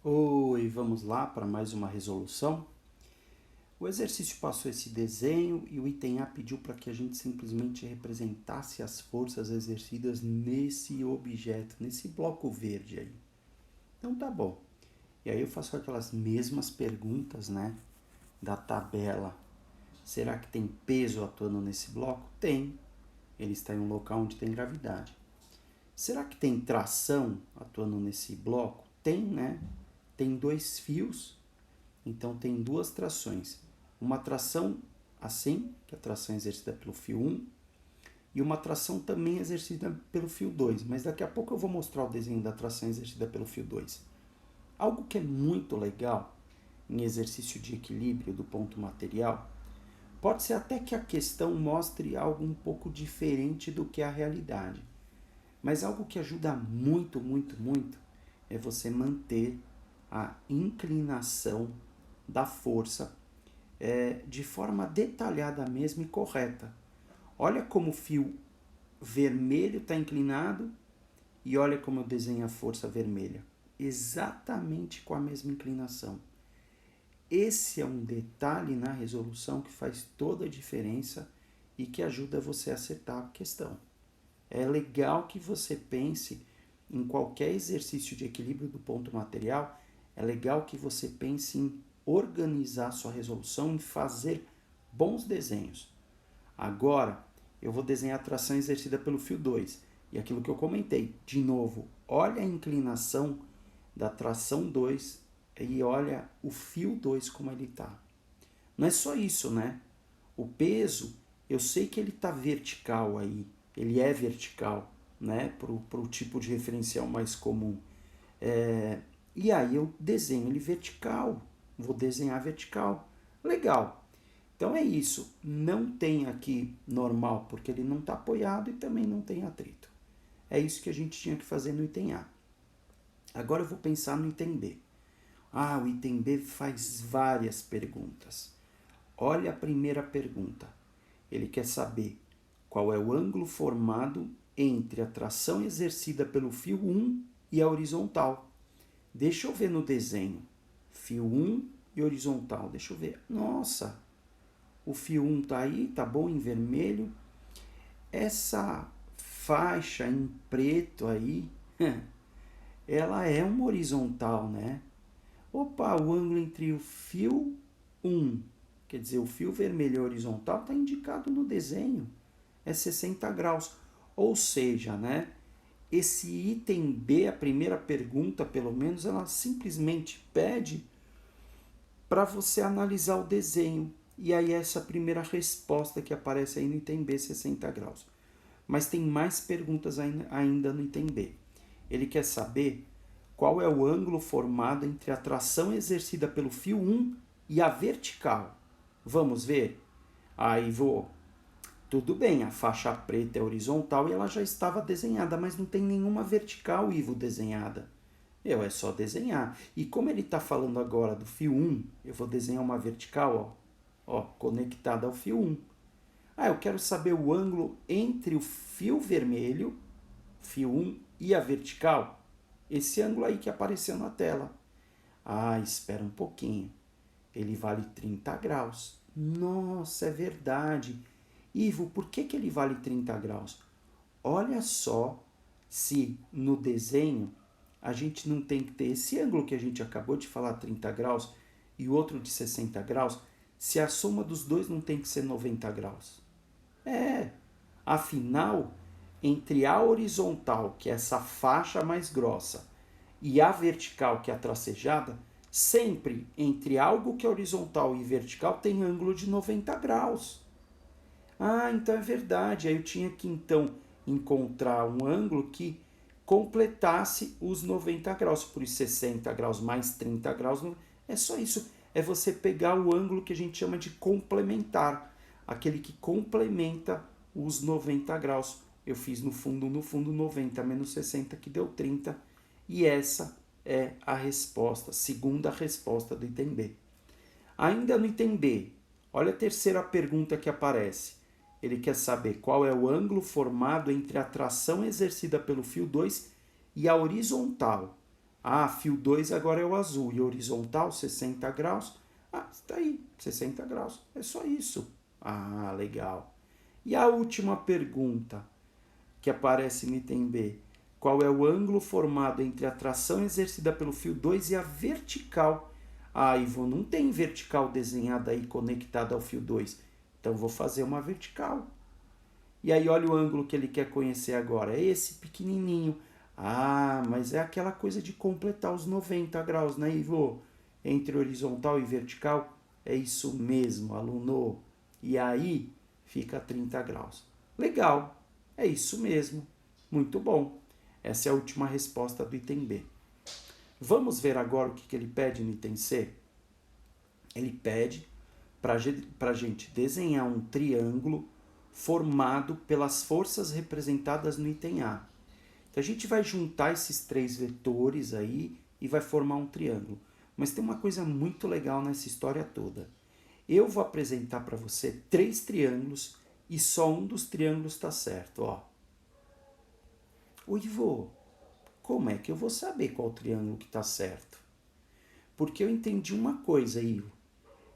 Oi, vamos lá para mais uma resolução. O exercício passou esse desenho e o item A pediu para que a gente simplesmente representasse as forças exercidas nesse objeto, nesse bloco verde aí. Então tá bom. E aí eu faço aquelas mesmas perguntas, né, da tabela. Será que tem peso atuando nesse bloco? Tem. Ele está em um local onde tem gravidade. Será que tem tração atuando nesse bloco? Tem, né? Tem dois fios. Então tem duas trações. Uma tração assim, que é a tração exercida pelo fio 1, e uma tração também exercida pelo fio 2. Mas daqui a pouco eu vou mostrar o desenho da tração exercida pelo fio 2. Algo que é muito legal em exercício de equilíbrio do ponto material, pode ser até que a questão mostre algo um pouco diferente do que a realidade. Mas algo que ajuda muito, muito, muito é você manter a inclinação da força de forma detalhada mesmo e correta. Olha como o fio vermelho está inclinado e olha como eu desenho a força vermelha. Exatamente com a mesma inclinação. Esse é um detalhe na resolução que faz toda a diferença e que ajuda você a acertar a questão. É legal que você pense em qualquer exercício de equilíbrio do ponto material, é legal que você pense em organizar sua resolução, em fazer bons desenhos. Agora, eu vou desenhar a tração exercida pelo fio 2. E aquilo que eu comentei, de novo, olha a inclinação da tração 2 e olha o fio 2 como ele está. Não é só isso, né? O peso, eu sei que ele está vertical aí, ele é vertical, né? Para o tipo de referencial mais comum. E aí eu desenho ele vertical, vou desenhar vertical. Legal. Então é isso. Não tem aqui normal, porque ele não está apoiado e também não tem atrito. É isso que a gente tinha que fazer no item A. Agora eu vou pensar no item B. O item B faz várias perguntas. Olha a primeira pergunta. Ele quer saber qual é o ângulo formado entre a tração exercida pelo fio 1 e a horizontal. Deixa eu ver no desenho. Fio 1 e horizontal. Deixa eu ver. Nossa, o fio 1 tá aí, tá bom, em vermelho. Essa faixa em preto aí, ela é uma horizontal, né? Opa, o ângulo entre o fio 1, quer dizer, o fio vermelho horizontal, está indicado no desenho. É 60 graus. Ou seja, né? Esse item B, a primeira pergunta, pelo menos, ela simplesmente pede para você analisar o desenho. E aí essa primeira resposta que aparece aí no item B, 60 graus. Mas tem mais perguntas ainda no item B. Ele quer saber qual é o ângulo formado entre a tração exercida pelo fio 1 e a vertical. Vamos ver? Aí vou. Tudo bem, a faixa preta é horizontal e ela já estava desenhada, mas não tem nenhuma vertical, Ivo, desenhada. É só desenhar. E como ele está falando agora do fio 1, eu vou desenhar uma vertical, ó, conectada ao fio 1. Eu quero saber o ângulo entre o fio vermelho, fio 1, e a vertical. Esse ângulo aí que apareceu na tela. Espera um pouquinho. Ele vale 30 graus. Nossa, é verdade. Ivo, por que ele vale 30 graus? Olha só se no desenho a gente não tem que ter esse ângulo que a gente acabou de falar, 30 graus, e o outro de 60 graus, se a soma dos dois não tem que ser 90 graus. Afinal, entre a horizontal, que é essa faixa mais grossa, e a vertical, que é a tracejada, sempre entre algo que é horizontal e vertical tem ângulo de 90 graus. Então é verdade. Aí eu tinha que então encontrar um ângulo que completasse os 90 graus. Por isso 60 graus mais 30 graus. É só isso. É você pegar o ângulo que a gente chama de complementar. Aquele que complementa os 90 graus. Eu fiz no fundo 90 menos 60 que deu 30. E essa é a resposta, segunda resposta do item B. Ainda no item B, olha a terceira pergunta que aparece. Ele quer saber qual é o ângulo formado entre a tração exercida pelo fio 2 e a horizontal. Ah, fio 2 agora é o azul e horizontal 60 graus. Ah, está aí, 60 graus. É só isso. Ah, legal. E a última pergunta que aparece no item B. Qual é o ângulo formado entre a tração exercida pelo fio 2 e a vertical? Ah, Ivo, não tem vertical desenhada aí conectada ao fio 2. Então vou fazer uma vertical. E aí olha o ângulo que ele quer conhecer agora. É esse pequenininho. Ah, mas é aquela coisa de completar os 90 graus, né, Ivo? Entre horizontal e vertical. É isso mesmo, aluno. E aí fica 30 graus. Legal, é isso mesmo. Muito bom. Essa é a última resposta do item B. Vamos ver agora o que ele pede no item C? Ele pede para a gente desenhar um triângulo formado pelas forças representadas no item A. Então a gente vai juntar esses três vetores aí e vai formar um triângulo. Mas tem uma coisa muito legal nessa história toda. Eu vou apresentar para você 3 triângulos e só um dos triângulos está certo. Ó. Ô Ivo, como é que eu vou saber qual triângulo que está certo? Porque eu entendi uma coisa, Ivo.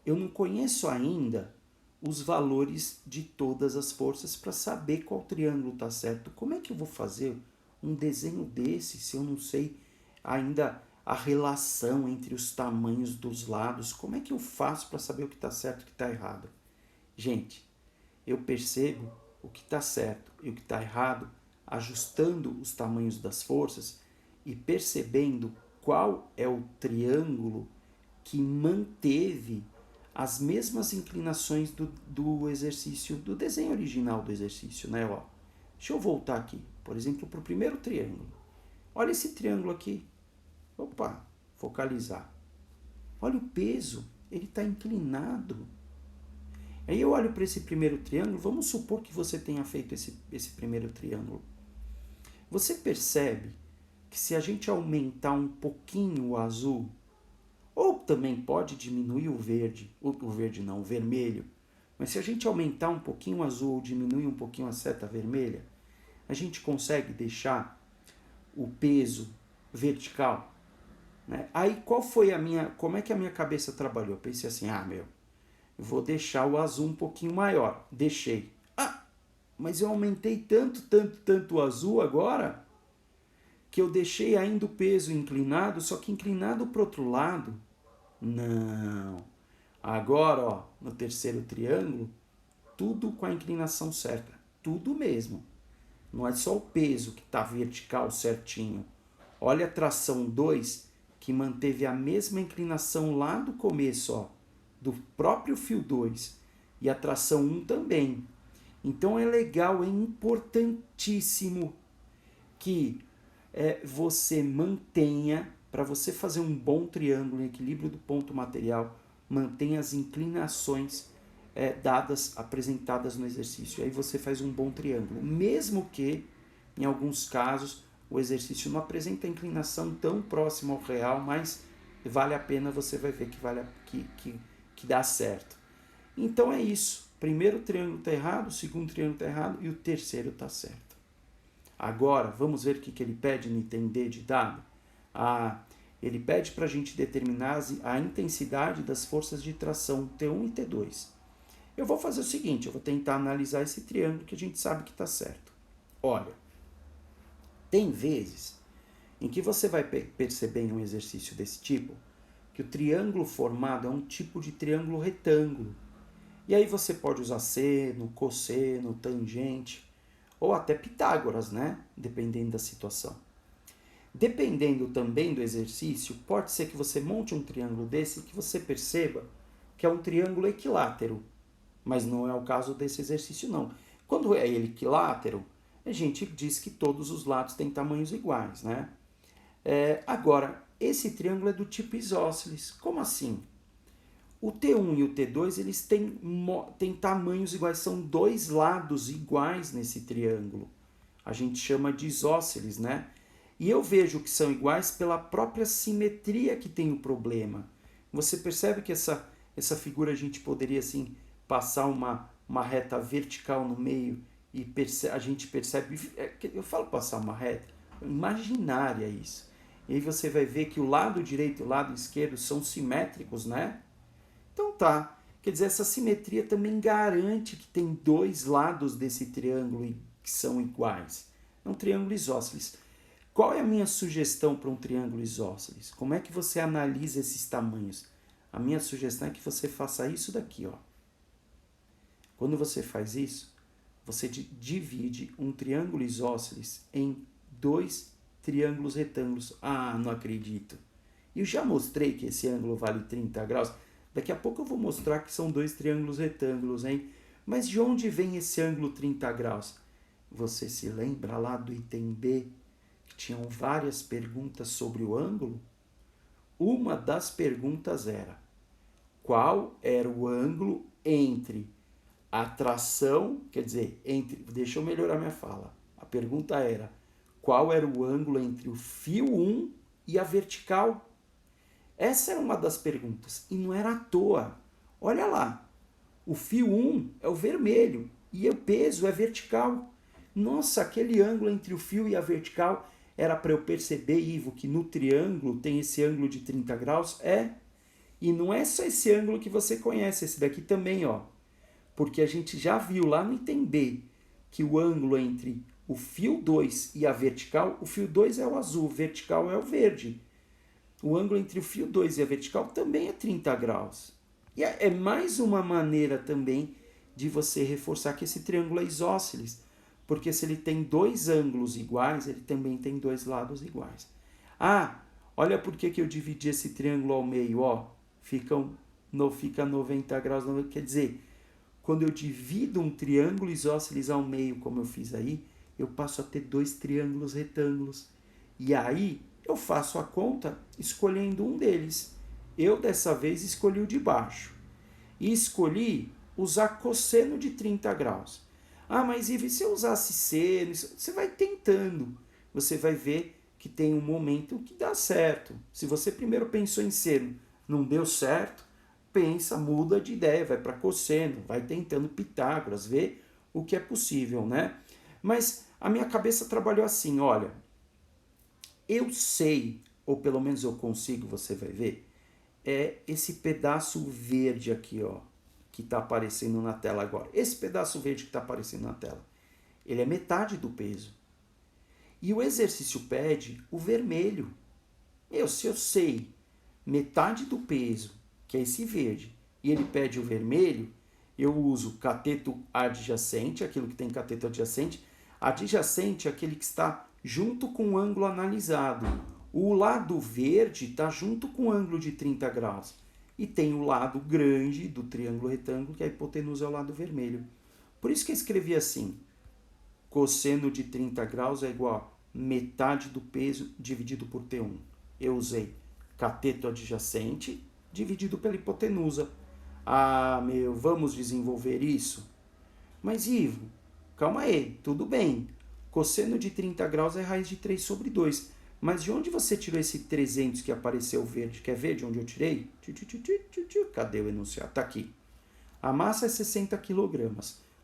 Eu não conheço ainda os valores de todas as forças para saber qual triângulo está certo. Como é que eu vou fazer um desenho desse se eu não sei ainda a relação entre os tamanhos dos lados? Como é que eu faço para saber o que está certo e o que está errado? Gente, eu percebo o que está certo e o que está errado ajustando os tamanhos das forças e percebendo qual é o triângulo que manteve as mesmas inclinações do exercício, do desenho original do exercício, né? Ó, deixa eu voltar aqui, por exemplo, para o primeiro triângulo. Olha esse triângulo aqui. Opa, focalizar. Olha o peso, ele está inclinado. Aí eu olho para esse primeiro triângulo, vamos supor que você tenha feito esse primeiro triângulo. Você percebe que se a gente aumentar um pouquinho o azul, ou também pode diminuir o verde, o vermelho, mas se a gente aumentar um pouquinho o azul ou diminuir um pouquinho a seta vermelha, a gente consegue deixar o peso vertical, né? Aí como é que a minha cabeça trabalhou? Eu pensei assim, eu vou deixar o azul um pouquinho maior. Deixei. Ah, mas eu aumentei tanto o azul agora, que eu deixei ainda o peso inclinado, só que inclinado para o outro lado. Não. Agora, ó, no terceiro triângulo, tudo com a inclinação certa. Tudo mesmo. Não é só o peso que está vertical certinho. Olha a tração 2, que manteve a mesma inclinação lá do começo, ó, do próprio fio 2. E a tração 1 também. Então é legal, é importantíssimo que você mantenha, para você fazer um bom triângulo em equilíbrio do ponto material, mantenha as inclinações apresentadas no exercício. Aí você faz um bom triângulo. Mesmo que, em alguns casos, o exercício não apresenta a inclinação tão próxima ao real, mas vale a pena, você vai ver que dá certo. Então é isso. Primeiro triângulo está errado, o segundo triângulo está errado e o terceiro está certo. Agora, vamos ver o que ele pede no item D de dado? Ele pede para a gente determinar a intensidade das forças de tração T1 e T2. Eu vou fazer o seguinte, eu vou tentar analisar esse triângulo que a gente sabe que está certo. Olha, tem vezes em que você vai perceber em um exercício desse tipo que o triângulo formado é um tipo de triângulo retângulo. E aí você pode usar seno, cosseno, tangente, ou até Pitágoras, né? Dependendo da situação. Dependendo também do exercício, pode ser que você monte um triângulo desse e que você perceba que é um triângulo equilátero. Mas não é o caso desse exercício, não. Quando é equilátero, a gente diz que todos os lados têm tamanhos iguais, né? Agora, esse triângulo é do tipo isósceles. Como assim? O T1 e o T2 eles têm tamanhos iguais, são dois lados iguais nesse triângulo. A gente chama de isósceles, né? E eu vejo que são iguais pela própria simetria que tem o problema. Você percebe que essa figura a gente poderia assim passar uma reta vertical no meio e a gente percebe, eu falo passar uma reta, imaginária isso. E aí você vai ver que o lado direito e o lado esquerdo são simétricos, né? Então tá. Quer dizer, essa simetria também garante que tem dois lados desse triângulo que são iguais. É um triângulo isósceles. Qual é a minha sugestão para um triângulo isósceles? Como é que você analisa esses tamanhos? A minha sugestão é que você faça isso daqui, ó. Quando você faz isso, você divide um triângulo isósceles em dois triângulos retângulos. Ah, não acredito. Eu já mostrei que esse ângulo vale 30 graus. Daqui a pouco eu vou mostrar que são dois triângulos retângulos, hein? Mas de onde vem esse ângulo 30 graus? Você se lembra lá do item B, que tinham várias perguntas sobre o ângulo? Uma das perguntas era: qual era o ângulo entre a tração, quer dizer, deixa eu melhorar minha fala. A pergunta era: qual era o ângulo entre o fio 1 e a vertical? Essa era uma das perguntas, e não era à toa. Olha lá, o fio 1 é o vermelho e o peso é vertical. Nossa, aquele ângulo entre o fio e a vertical era para eu perceber, Ivo, que no triângulo tem esse ângulo de 30 graus? É. E não é só esse ângulo que você conhece, esse daqui também, ó. Porque a gente já viu lá no item B que o ângulo entre o fio 2 e a vertical, o fio 2 é o azul, o vertical é o verde. O ângulo entre o fio 2 e a vertical também é 30 graus. E é mais uma maneira também de você reforçar que esse triângulo é isósceles. Porque se ele tem dois ângulos iguais, ele também tem dois lados iguais. Ah, olha por que eu dividi esse triângulo ao meio, ó. Fica 90 graus, quer dizer, quando eu divido um triângulo isósceles ao meio, como eu fiz aí, eu passo a ter dois triângulos retângulos. E aí eu faço a conta escolhendo um deles. Eu, dessa vez, escolhi o de baixo. E escolhi usar cosseno de 30 graus. Ah, mas e se eu usasse seno? Você vai tentando. Você vai ver que tem um momento que dá certo. Se você primeiro pensou em seno, não deu certo, pensa, muda de ideia, vai para cosseno, vai tentando Pitágoras, vê o que é possível, né? Mas a minha cabeça trabalhou assim, olha, eu sei, ou pelo menos eu consigo, você vai ver, é esse pedaço verde aqui, ó, que está aparecendo na tela agora. Esse pedaço verde que está aparecendo na tela, ele é metade do peso. E o exercício pede o vermelho. Se eu sei metade do peso, que é esse verde, e ele pede o vermelho, eu uso cateto adjacente, aquilo que tem cateto adjacente. Adjacente é aquele que está junto com o ângulo analisado. O lado verde está junto com o ângulo de 30 graus. E tem o lado grande do triângulo retângulo, que a hipotenusa é o lado vermelho. Por isso que eu escrevi assim: cosseno de 30 graus é igual a metade do peso dividido por T1. Eu usei cateto adjacente dividido pela hipotenusa. Ah, vamos desenvolver isso? Mas, Ivo, calma aí, tudo bem. Cosseno de 30 graus é raiz de 3 sobre 2. Mas de onde você tirou esse 300 que apareceu verde? Quer ver de onde eu tirei? Cadê o enunciado? Está aqui. A massa é 60 kg.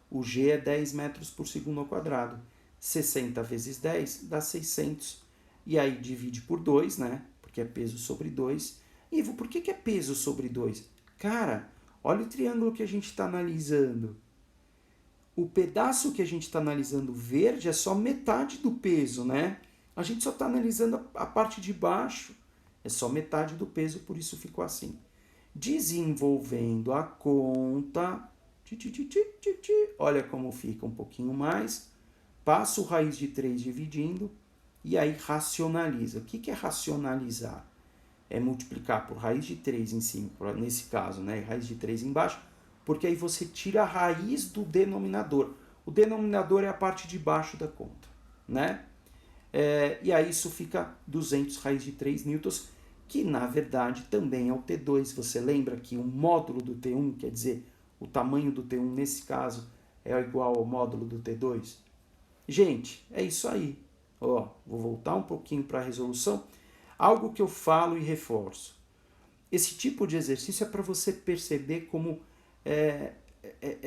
O G é 10 metros por segundo ao quadrado. 60 vezes 10 dá 600. E aí divide por 2, né? Porque é peso sobre 2. Ivo, por que é peso sobre 2? Cara, olha o triângulo que a gente está analisando. O pedaço que a gente está analisando verde é só metade do peso, né? A gente só está analisando a parte de baixo. É só metade do peso, por isso ficou assim. Desenvolvendo a conta. Olha como fica um pouquinho mais. Passo raiz de 3 dividindo. E aí racionaliza. O que é racionalizar? É multiplicar por raiz de 3 em cima, nesse caso, né? Raiz de 3 embaixo, porque aí você tira a raiz do denominador. O denominador é a parte de baixo da conta, né? E aí isso fica 200 raiz de 3 newtons, que na verdade também é o T2. Você lembra que o módulo do T1, quer dizer, o tamanho do T1 nesse caso, é igual ao módulo do T2? Gente, é isso aí. Ó, vou voltar um pouquinho para a resolução. Algo que eu falo e reforço. Esse tipo de exercício é para você perceber como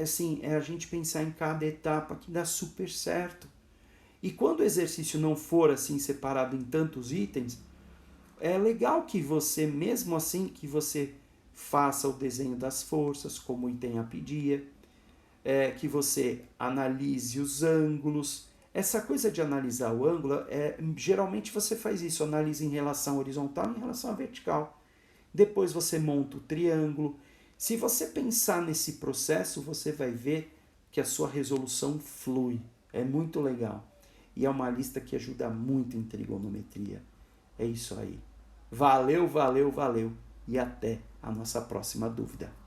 assim, a gente pensar em cada etapa que dá super certo. E quando o exercício não for assim separado em tantos itens, é legal que você, mesmo assim, que você faça o desenho das forças, como o item A pedia, que você analise os ângulos. Essa coisa de analisar o ângulo, geralmente você faz isso, analisa em relação horizontal e em relação à vertical. Depois você monta o triângulo. Se você pensar nesse processo, você vai ver que a sua resolução flui. É muito legal. E é uma lista que ajuda muito em trigonometria. É isso aí. Valeu, valeu, valeu. E até a nossa próxima dúvida.